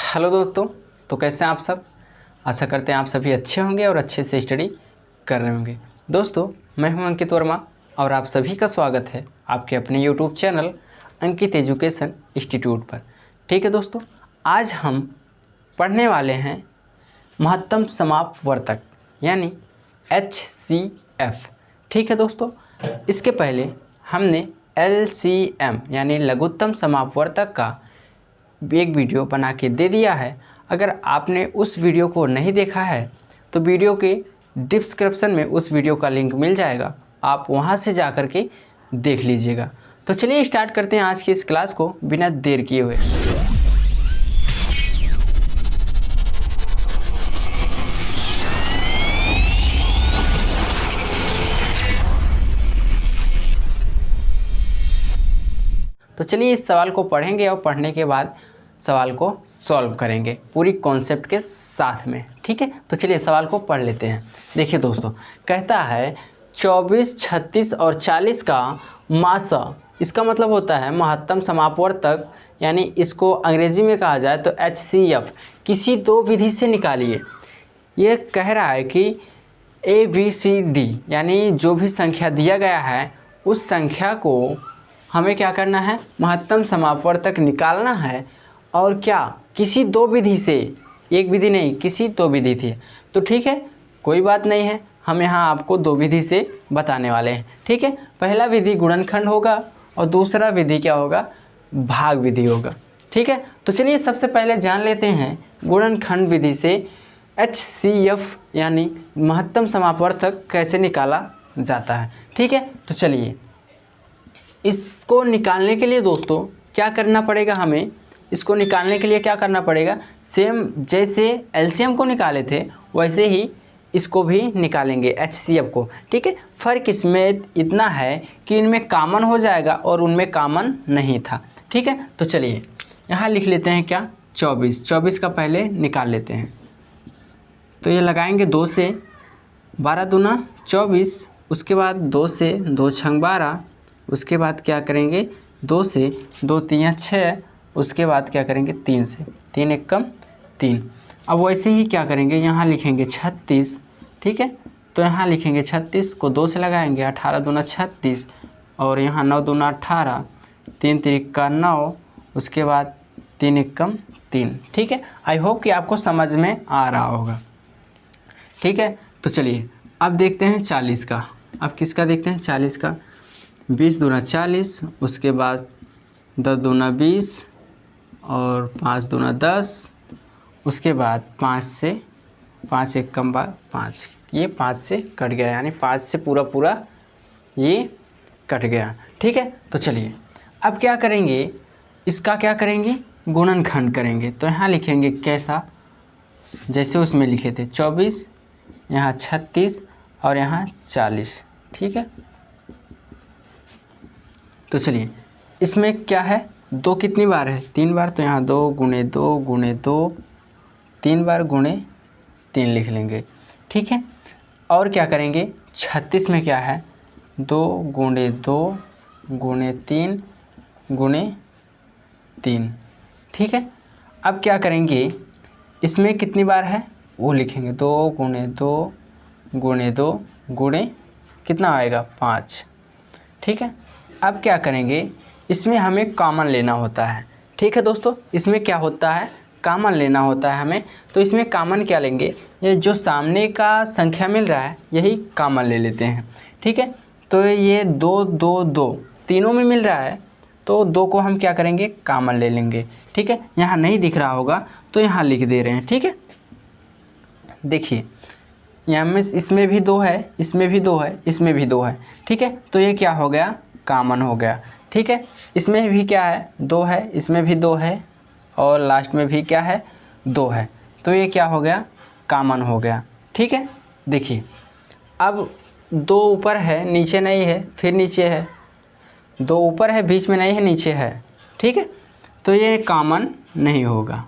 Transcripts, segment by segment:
Hello दोस्तों। तो कैसे हैं आप सब। आशा करते हैं आप सभी अच्छे होंगे और अच्छे से स्टडी कर रहे होंगे। दोस्तों, मैं हूं अंकित वर्मा और आप सभी का स्वागत है आपके अपने यूट्यूब चैनल अंकित एजुकेशन इंस्टीट्यूट पर। ठीक है दोस्तों, आज हम पढ़ने वाले हैं महत्तम समापवर्तक यानी HCF। ठीक है दोस्तों, इसके पहले हमने LCM यानी लघुत्तम समापवर्तक का एक वीडियो बना के दे दिया है। अगर आपने उस वीडियो को नहीं देखा है तो वीडियो के डिस्क्रिप्शन में उस वीडियो का लिंक मिल जाएगा, आप वहां से जा कर के देख लीजिएगा। तो चलिए स्टार्ट करते हैं आज की इस क्लास को बिना देर किए हुए। तो चलिए इस सवाल को पढ़ेंगे और पढ़ने के बाद सवाल को सॉल्व करेंगे पूरी कॉन्सेप्ट के साथ में। ठीक है, तो चलिए सवाल को पढ़ लेते हैं। देखिए दोस्तों, कहता है 24, 36 और 40 का मासा, इसका मतलब होता है महत्तम समापवर्तक, यानी इसको अंग्रेजी में कहा जाए तो HCF, किसी दो विधि से निकालिए। ये कह रहा है कि ABCD यानी जो भी संख्या दिया गया है उस संख्या को हमें क्या करना है, महत्तम समापवर्तक निकालना है। और क्या, किसी दो विधि से, एक विधि नहीं किसी दो विधि थी। तो ठीक है, कोई बात नहीं है, हम यहाँ आपको दो विधि से बताने वाले हैं। ठीक है, पहला विधि गुणनखंड होगा और दूसरा विधि क्या होगा, भाग विधि होगा। ठीक है, तो चलिए सबसे पहले जान लेते हैं गुणनखंड विधि से HCF यानी महत्तम समापवर्तक कैसे निकाला जाता है। ठीक है, तो चलिए इसको निकालने के लिए दोस्तों क्या करना पड़ेगा, हमें इसको निकालने के लिए क्या करना पड़ेगा, सेम जैसे LCM को निकाले थे वैसे ही इसको भी निकालेंगे HCF को। ठीक है, फ़र्क इसमें इतना है कि इनमें कॉमन हो जाएगा और उनमें कॉमन नहीं था। ठीक है, तो चलिए यहाँ लिख लेते हैं क्या, 24 का पहले निकाल लेते हैं। तो ये लगाएंगे 2 से, 12 दूना 24, उसके बाद 2 से 2 छंग 12, उसके बाद क्या करेंगे 2 से 2 3 6, उसके बाद क्या करेंगे 3 से 3 एक कम 3। अब वैसे ही क्या करेंगे, यहाँ लिखेंगे 36। ठीक है, तो यहाँ लिखेंगे 36 को 2 से लगाएंगे, 18 दूना 36 और यहाँ 9 दूना 18, 3 तिरिक का 9, उसके बाद 3 एक कम 3। ठीक है, आई होप कि आपको समझ में आ रहा होगा। ठीक है, तो चलिए अब देखते हैं 40 का। अब किसका देखते हैं, 40 का। 20 दूना 40, उसके बाद 10 दूना 20 और 5 दूना 10, उसके बाद 5 से 5 एक कम 5, ये 5 से कट गया, यानी 5 से पूरा ये कट गया। ठीक है, तो चलिए अब क्या करेंगे, इसका क्या करेंगे, गुणनखंड करेंगे। तो यहाँ लिखेंगे कैसा, जैसे उसमें लिखे थे 24, यहाँ 36 और यहाँ 40। ठीक है, तो चलिए इसमें क्या है, 2 कितनी बार है, 3 बार, तो यहाँ 2 गुणे 2 गुणे 2, 3 बार गुणे 3 लिख लेंगे। ठीक है, और क्या करेंगे, 36 में क्या है, 2 गुणे 2 गुणे 3 गुणे 3। ठीक है, अब क्या करेंगे, इसमें कितनी बार है वो लिखेंगे, 2 गुणे 2 गुणे 2 गुणे कितना आएगा 5। ठीक है, अब क्या करेंगे, इसमें हमें कॉमन लेना होता है। ठीक है दोस्तों, इसमें क्या होता है, कॉमन लेना होता है हमें। तो इसमें कॉमन क्या लेंगे, ये जो सामने का संख्या मिल रहा है यही कॉमन ले लेते हैं। ठीक है, तो ये 2 2 2 तीनों में मिल रहा है, तो 2 को हम क्या करेंगे, कॉमन ले लेंगे। ठीक है, यहाँ नहीं दिख रहा होगा तो यहाँ लिख दे रहे हैं। ठीक है, देखिए यहाँ में इसमें भी 2 है, इसमें भी 2 है, इसमें भी 2 है। ठीक है, तो ये क्या हो गया, कॉमन हो गया। ठीक है, इसमें भी क्या है, 2 है, इसमें भी 2 है और लास्ट में भी क्या है, 2 है, तो ये क्या हो गया, कॉमन हो गया। ठीक है, देखिए अब 2 ऊपर है नीचे नहीं है, फिर नीचे है, 2 ऊपर है बीच में नहीं है, नीचे है। ठीक है, तो ये कॉमन नहीं होगा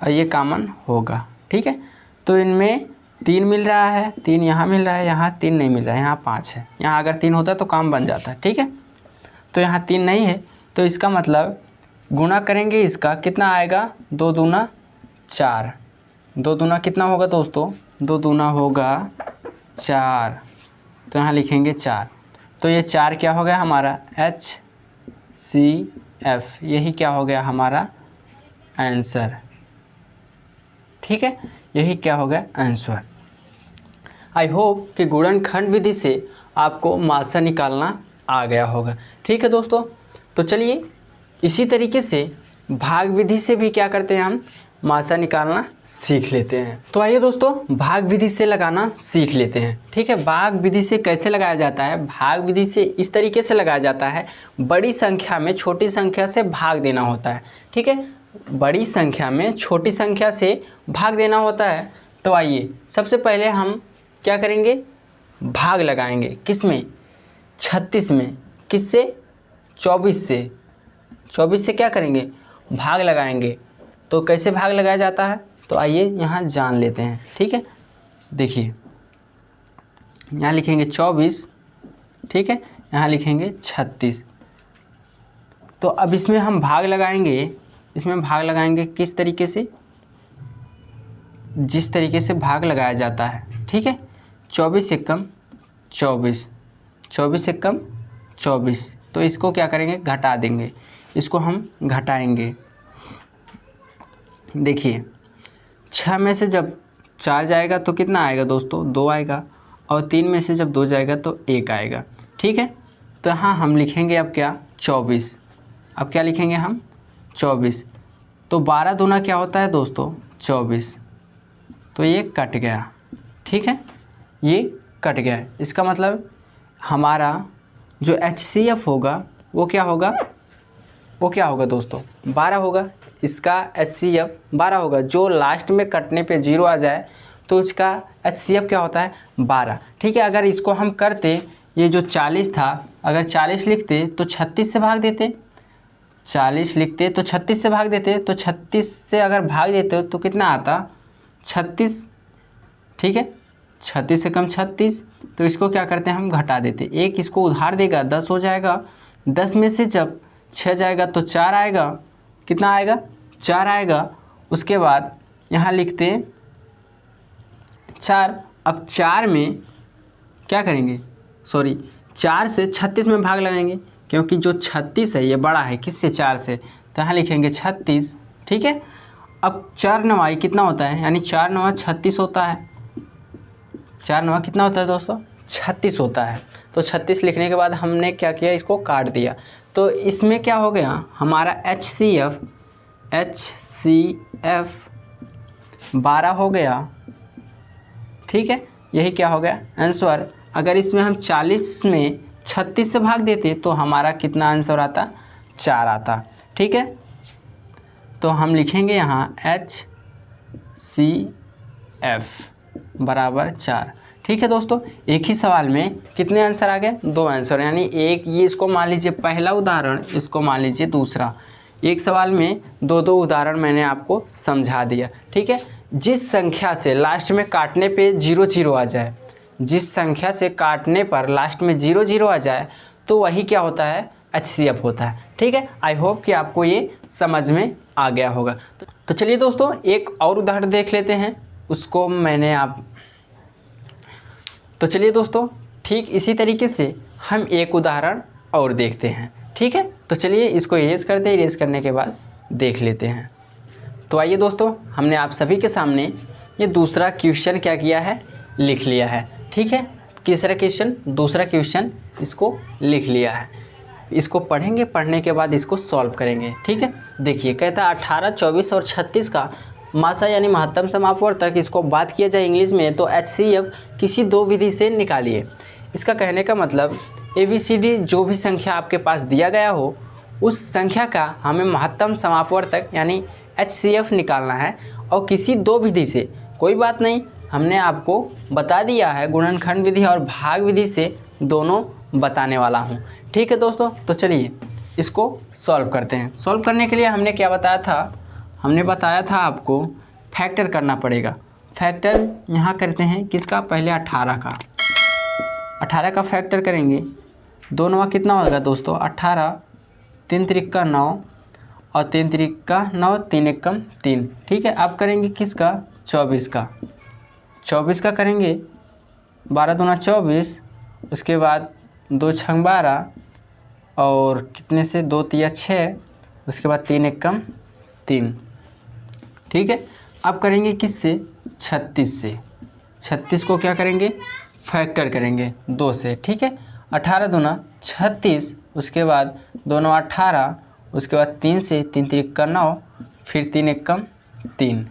और ये कॉमन होगा। ठीक है, तो इनमें 3 मिल रहा है, 3 यहाँ मिल रहा है, यहाँ 3 नहीं मिल रहा है, यहाँ 5 है। यहाँ अगर 3 होता तो काम बन जाता। ठीक है, तो यहाँ 3 नहीं है, तो इसका मतलब गुणा करेंगे इसका, कितना आएगा 2 दूना 4, 2 दूना कितना होगा दोस्तों, 2 दूना होगा 4, तो यहाँ लिखेंगे 4। तो ये 4 क्या हो गया हमारा HCF, यही क्या हो गया हमारा आंसर। ठीक है, यही क्या हो गया आंसर। आई होप कि गुणनखंड विधि से आपको मासा निकालना आ गया होगा। ठीक है दोस्तों, तो चलिए इसी तरीके से भाग विधि से भी क्या करते हैं, हम मासा निकालना सीख लेते हैं। तो आइए दोस्तों भाग विधि से लगाना सीख लेते हैं। ठीक है, भाग विधि से कैसे लगाया जाता है, भाग विधि से इस तरीके से लगाया जाता है, बड़ी संख्या में छोटी संख्या से भाग देना होता है। ठीक है, बड़ी संख्या में छोटी संख्या से भाग देना होता है। तो आइए सबसे पहले हम क्या करेंगे, भाग लगाएंगे, किस में, 36 में, किससे 24 से, 24 से क्या करेंगे भाग लगाएंगे। तो कैसे भाग लगाया जाता है, तो आइए यहाँ जान लेते हैं। ठीक है, देखिए यहाँ लिखेंगे 24, ठीक है, यहाँ लिखेंगे 36। तो अब इसमें हम भाग लगाएंगे, इसमें भाग लगाएंगे किस तरीके से, जिस तरीके से भाग लगाया जाता है। ठीक है, 24 से कम 24, 24 से कम 24, तो इसको क्या करेंगे घटा देंगे, इसको हम घटाएंगे। देखिए 6 में से जब 4 जाएगा तो कितना आएगा दोस्तों 2 आएगा, और 3 में से जब 2 जाएगा तो 1 आएगा। ठीक है, तो हाँ हम लिखेंगे अब क्या 24, अब क्या लिखेंगे हम 24। तो 12 दूना क्या होता है दोस्तों 24, तो ये कट गया। ठीक है, ये कट गया, इसका मतलब हमारा जो HCF होगा वो क्या होगा, वो क्या होगा दोस्तों 12 होगा। इसका HCF 12 होगा, जो लास्ट में कटने पे 0 आ जाए तो उसका HCF क्या होता है 12। ठीक है, अगर इसको हम करते, ये जो 40 था अगर 40 लिखते तो 36 से भाग देते, 40 लिखते तो 36 से भाग देते, तो 36 से अगर भाग देते तो कितना आता 36। ठीक है, 36 से कम 36, तो इसको क्या करते हैं हम घटा देते, एक इसको उधार देगा 10 हो जाएगा, 10 में से जब 6 जाएगा तो 4 आएगा, कितना आएगा 4 आएगा। उसके बाद यहाँ लिखते हैं 4। अब 4 में क्या करेंगे, सॉरी 4 से 36 में भाग लगाएंगे, क्योंकि जो 36 है ये बड़ा है किससे 4 से, तो यहाँ लिखेंगे 36। ठीक है, अब 4 9 कितना होता है, यानी 4 9 36 होता है, 4 9 कितना होता है दोस्तों 36 होता है। तो 36 लिखने के बाद हमने क्या किया, इसको काट दिया, तो इसमें क्या हो गया हमारा HCF 12 हो गया। ठीक है, यही क्या हो गया आंसर। अगर इसमें हम 40 में 36 से भाग देते तो हमारा कितना आंसर आता 4 आता। ठीक है, तो हम लिखेंगे यहाँ HCF बराबर 4। ठीक है दोस्तों, एक ही सवाल में कितने आंसर आ गए 2 आंसर, यानी एक ये इसको मान लीजिए पहला उदाहरण, इसको मान लीजिए दूसरा, एक सवाल में 2 उदाहरण मैंने आपको समझा दिया। ठीक है, जिस संख्या से लास्ट में काटने पे 0 0 आ जाए, जिस संख्या से काटने पर लास्ट में 0 0 आ जाए तो वही क्या होता है HCF होता है। ठीक है, आई होप कि आपको ये समझ में आ गया होगा। तो चलिए दोस्तों एक और उदाहरण देख लेते हैं, उसको मैंने तो चलिए दोस्तों ठीक इसी तरीके से हम एक उदाहरण और देखते हैं। ठीक है, तो चलिए इसको इरेज करते हैं, इरेज करने के बाद देख लेते हैं। तो आइए दोस्तों, हमने आप सभी के सामने ये दूसरा क्वेश्चन क्या किया है, लिख लिया है। ठीक है, तीसरा क्वेश्चन दूसरा क्वेश्चन इसको लिख लिया है, इसको पढ़ेंगे, पढ़ने के बाद इसको सॉल्व करेंगे। ठीक है, देखिए कहता है 18, 24 और 36 का मासा यानी महत्तम समापवर्तक, इसको बात किया जाए इंग्लिश में तो HCF किसी 2 विधि से निकालिए। इसका कहने का मतलब ABCD जो भी संख्या आपके पास दिया गया हो उस संख्या का हमें महत्तम समापवर्तक यानी HCF निकालना है, और किसी 2 विधि से। कोई बात नहीं, हमने आपको बता दिया है गुणनखंड विधि और भाग विधि से दोनों बताने वाला हूँ। ठीक है दोस्तों, तो चलिए इसको सॉल्व करते हैं। सॉल्व करने के लिए हमने क्या बताया था, हमने बताया था आपको फैक्टर करना पड़ेगा। फैक्टर यहाँ करते हैं किसका, पहले 18 का, 18 का फैक्टर करेंगे, 2 9 कितना होगा दोस्तों 18, 3 3 9, और 3 3 9, 3 1 3। ठीक है, अब करेंगे किसका? 24 का। 24 का करेंगे, 12 दूना 24, उसके बाद 2 6 12 और कितने से 2 3 6, उसके बाद 3 1 3। ठीक है, अब करेंगे किससे? 36 से। 36 को क्या करेंगे? फैक्टर करेंगे 2 से। ठीक है, 18 दूना 36, उसके बाद 2 9 18, उसके बाद 3 से, 3 3 9, फिर 3 1 3।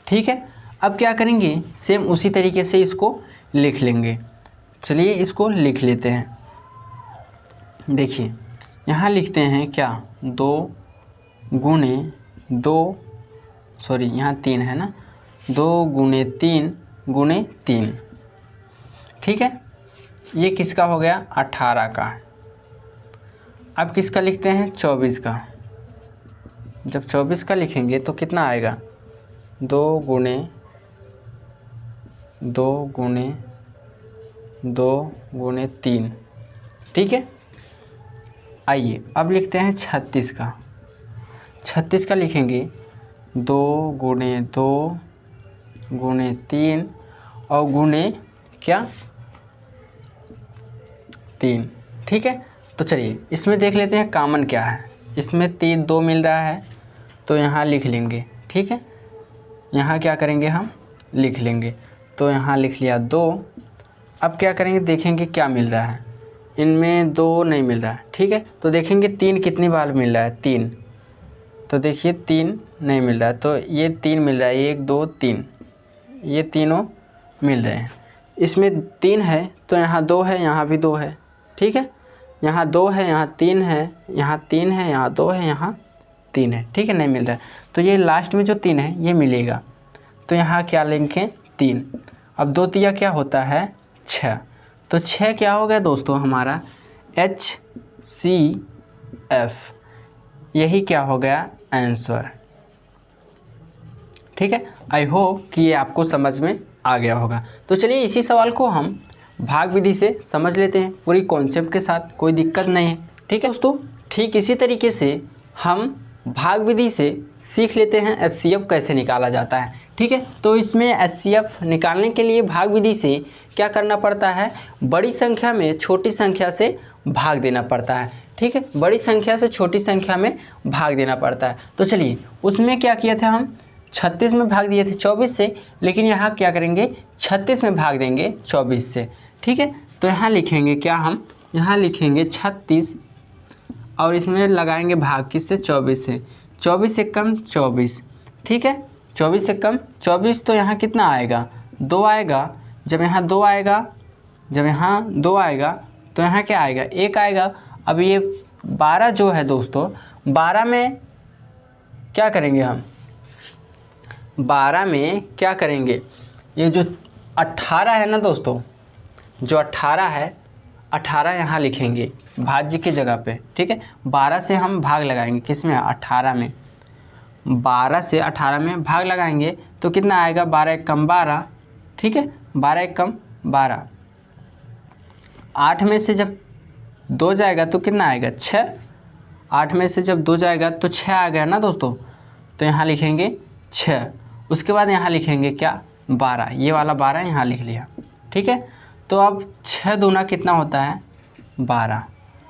ठीक है, अब क्या करेंगे? सेम उसी तरीके से इसको लिख लेंगे। चलिए इसको लिख लेते हैं। देखिए यहाँ लिखते हैं क्या? 2 गुणे 2, सॉरी यहाँ 3 है ना, 2 गुणे 3 गुणे 3। ठीक है, ये किसका हो गया? 18 का। अब किसका लिखते हैं? 24 का। जब 24 का लिखेंगे तो कितना आएगा? 2 गुणे 2 गुणे 2 गुणे 3। ठीक है, आइए अब लिखते हैं 36 का। 36 का लिखेंगे 2 गुणे 2 गुणे 3 और गुणे क्या? 3। ठीक है, तो चलिए इसमें देख लेते हैं कॉमन क्या है। इसमें 3 2 मिल रहा है तो यहाँ लिख लेंगे। ठीक है, यहाँ क्या करेंगे? हम लिख लेंगे। तो यहाँ लिख लिया 2। अब क्या करेंगे? देखेंगे क्या मिल रहा है। इनमें 2 नहीं मिल रहा है। ठीक है, तो देखेंगे 3 कितनी बार मिल रहा है? 3। तो देखिए 3 नहीं मिल रहा है, तो ये 3 मिल रहा है। 1 2 3, ये तीनों मिल रहे हैं। इसमें 3 है तो यहाँ 2 है, यहाँ भी 2 है। ठीक है, यहाँ 2 है, यहाँ 3 है, यहाँ 3 है, यहाँ 2 है, यहाँ 3 है। ठीक है, नहीं मिल रहा है, तो ये लास्ट में जो 3 है ये मिलेगा। तो यहाँ क्या लिखें? 3। अब 2 तिया क्या होता है? 6। तो 6 क्या हो गया दोस्तों? हमारा HCF। यही क्या हो गया? आंसर। ठीक है, आई होप कि ये आपको समझ में आ गया होगा। तो चलिए इसी सवाल को हम भाग विधि से समझ लेते हैं पूरी कॉन्सेप्ट के साथ, कोई दिक्कत नहीं है। ठीक है दोस्तों, ठीक इसी तरीके से हम भाग विधि से सीख लेते हैं HCF कैसे निकाला जाता है। ठीक है, तो इसमें HCF निकालने के लिए भाग विधि से क्या करना पड़ता है? बड़ी संख्या में छोटी संख्या से भाग देना पड़ता है। ठीक है, बड़ी संख्या से छोटी संख्या में भाग देना पड़ता है। तो चलिए उसमें क्या किए थे हम? 36 में भाग दिए थे 24 से, लेकिन यहाँ क्या करेंगे? 36 में भाग देंगे 24 से। ठीक है, तो यहाँ लिखेंगे क्या? हम यहाँ लिखेंगे 36 और इसमें लगाएंगे भाग किससे? 24 से। 24 से कम 24। ठीक है, 24 से कम 24, तो यहाँ कितना आएगा? 2 आएगा। जब यहाँ 2 आएगा, जब यहाँ 2 आएगा तो यहाँ क्या आएगा? 1 आएगा। अब ये 12 जो है दोस्तों, 12 में क्या करेंगे हम? 12 में क्या करेंगे? ये जो 18 है ना दोस्तों, जो 18 है, 18 यहाँ लिखेंगे भाज्य की जगह पे। ठीक है, 12 से हम भाग लगाएंगे किस में? 18 में। 12 से 18 में भाग लगाएंगे तो कितना आएगा? 12 1 12। ठीक है, 12 1 12। 8 में से जब 2 जाएगा तो कितना आएगा? 6। 8 में से जब 2 जाएगा तो 6 आ गया ना दोस्तों, तो यहाँ लिखेंगे 6। उसके बाद यहाँ लिखेंगे क्या? 12। ये वाला 12 यहाँ लिख लिया। ठीक है, तो अब 6 दूना कितना होता है? 12।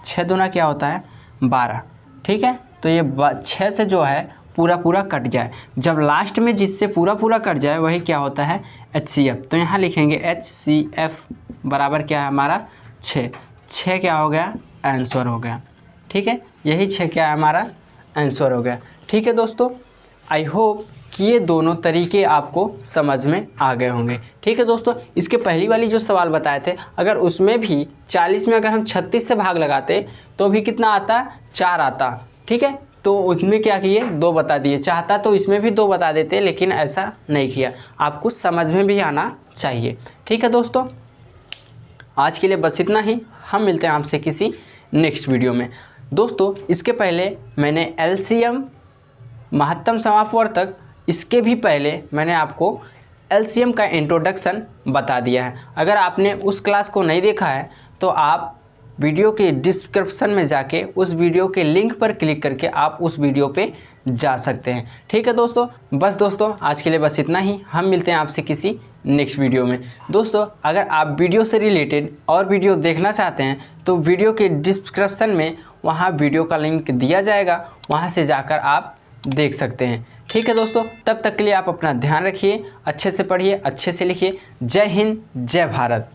6 दूना क्या होता है? 12। ठीक है, तो ये 6 से जो है पूरा पूरा कट जाए। जब लास्ट में जिससे पूरा पूरा कट जाए वही क्या होता है? HCF। तो यहाँ लिखेंगे HCF बराबर क्या है हमारा? 6। 6 क्या हो गया? आंसर हो गया। ठीक है, यही 6 क्या है? हमारा आंसर हो गया। ठीक है दोस्तों, आई होप कि ये दोनों तरीके आपको समझ में आ गए होंगे। ठीक है दोस्तों, इसके पहली वाली जो सवाल बताए थे, अगर उसमें भी 40 में अगर हम 36 से भाग लगाते तो भी कितना आता? 4 आता। ठीक है, तो उसमें क्या किए? 2 बता दिए। चाहता तो इसमें भी 2 बता देते, लेकिन ऐसा नहीं किया। आपको समझ में भी आना चाहिए। ठीक है दोस्तों, आज के लिए बस इतना ही। हम मिलते हैं आपसे किसी नेक्स्ट वीडियो में। दोस्तों इसके पहले मैंने LCM महत्तम समापवर्तक, इसके भी पहले मैंने आपको LCM का इंट्रोडक्शन बता दिया है। अगर आपने उस क्लास को नहीं देखा है तो आप वीडियो के डिस्क्रिप्शन में जाके उस वीडियो के लिंक पर क्लिक करके आप उस वीडियो पे जा सकते हैं। ठीक है दोस्तों, बस दोस्तों आज के लिए बस इतना ही। हम मिलते हैं आपसे किसी नेक्स्ट वीडियो में। दोस्तों अगर आप वीडियो से रिलेटेड और वीडियो देखना चाहते हैं तो वीडियो के डिस्क्रिप्शन में वहाँ वीडियो का लिंक दिया जाएगा, वहाँ से जाकर आप देख सकते हैं। ठीक है दोस्तों, तब तक के लिए आप अपना ध्यान रखिए, अच्छे से पढ़िए, अच्छे से लिखिए। जय हिंद, जय भारत।